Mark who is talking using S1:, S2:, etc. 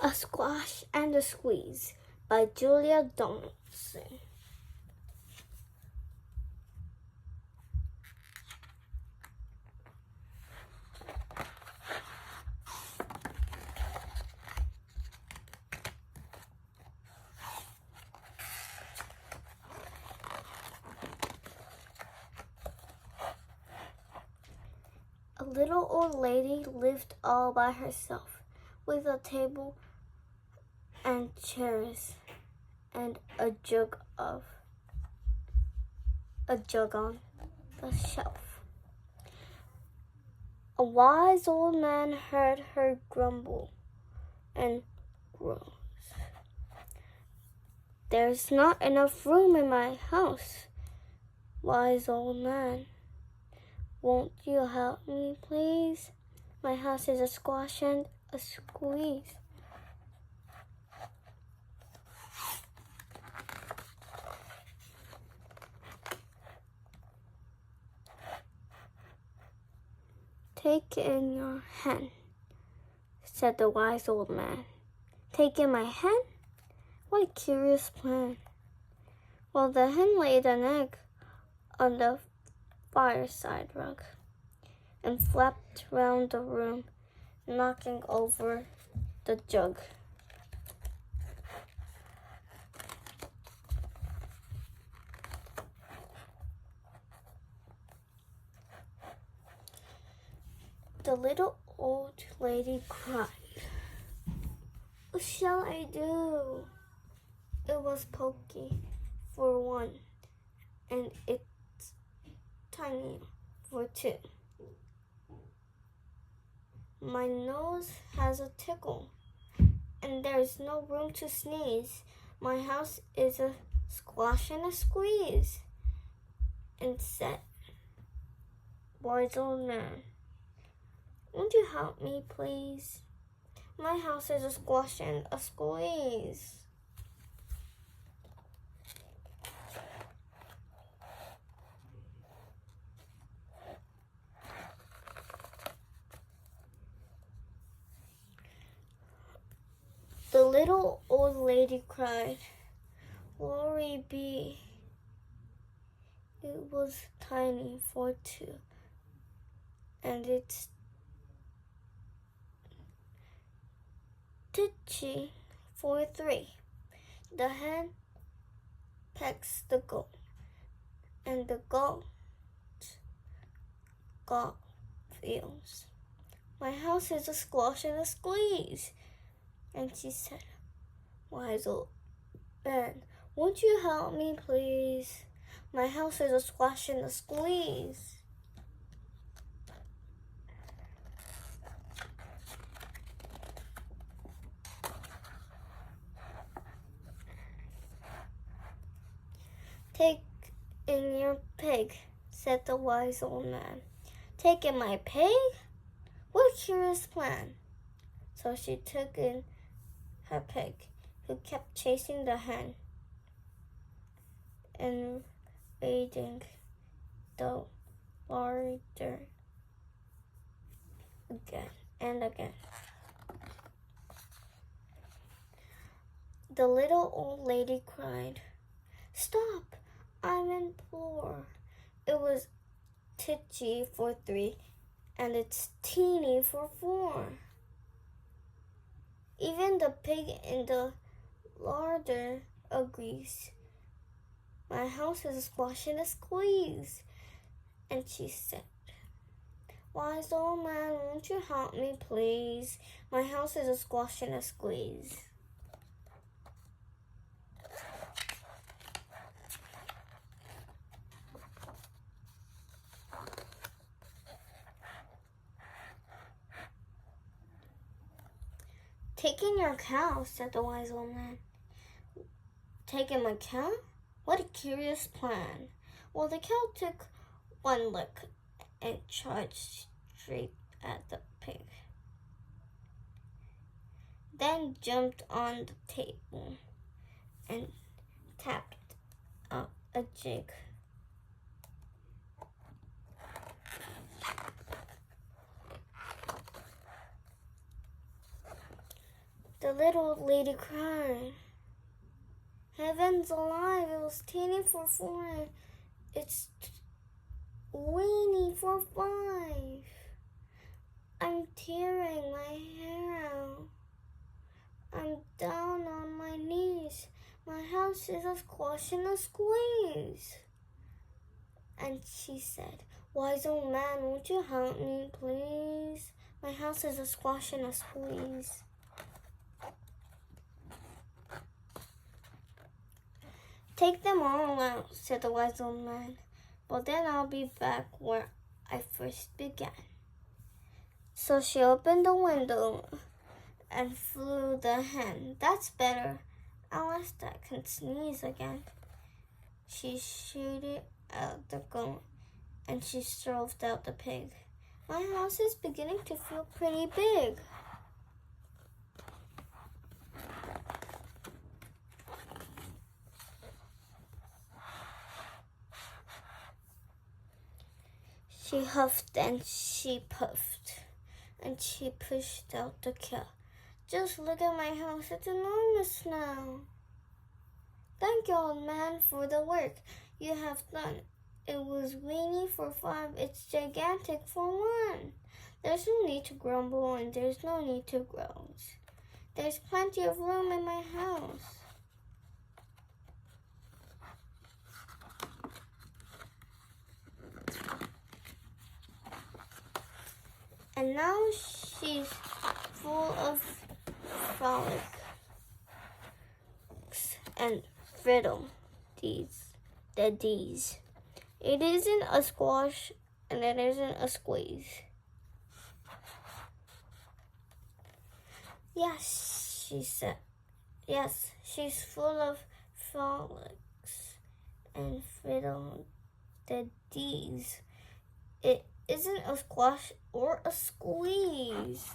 S1: A Squash and a Squeeze by Julia Donaldson. A little old lady lived all by herself, with a table and chairs and a jug on the shelf. A wise old man heard her grumble and groan. "There's not enough room in my house, wise old man. Won't you help me, please? My house is a squash and a squeeze." "Take in your hen," said the wise old man. "Take in my hen? What a curious plan." Well, the hen laid an egg on the fireside rug and flapped round the room, knocking over the jug. The little old lady cried. "What shall I do?" It was Pokey for one, and it's Tiny for two. My nose has a tickle, and there's no room to sneeze. My house is a squash and a squeeze. And said, "Wise old man, won't you help me, please? My house is a squash and a squeeze." The little old lady cried, "Glory be." It was Tiny for two, and it's Titchy for three. The hen pecks the goat, and the goat feels. My house is a squash and a squeeze. And she said, "Wise old man, won't you help me, please? My house is a squash and a squeeze." "Take in your pig," said the wise old man. "Take in my pig? What a curious plan." So she took in her pig, who kept chasing the hen and raiding the larder again and again. The little old lady cried, "Stop, I implore." It was Titchy for three, and it's Teeny for four. Even the pig in the larder agrees. My house is a squash and a squeeze. And she said, "Wise old man, won't you help me, please? My house is a squash and a squeeze." "Take in your cow," said the wise old man. "Take in my cow? What a curious plan." Well, the cow took one lick and charged straight at the pig, then jumped on the table and tapped out a jig. The little lady cried. Heaven's alive. It was Tanny for 4. It's Weenie for 5. I'm tearing my hair out. I'm down on my knees. My house is a squash and a squeeze. And she said, wise old man, won't you help me, please? My house is a squash and a squeeze. Take them all out, said the wise old man. Well, then I'll be back where I first began. So she opened the window and flew the hen. That's better. Alice that can sneeze again. She shooted out the goat and she served out the pig. My house is beginning to feel pretty big. She huffed and she puffed, and she pushed out the cow. Just look at my house, it's enormous now. Thank you, old man, for the work you have done. It was weeny for 5, it's gigantic for 1. There's no need to grumble and there's no need to grouse. There's plenty of room in my house. And now she's full of frolics and friddle the D's. It isn't a squash and it isn't a squeeze. Yes, she said. Yes, she's full of frolics and friddle the D's. It isn't a squash or a squeeze.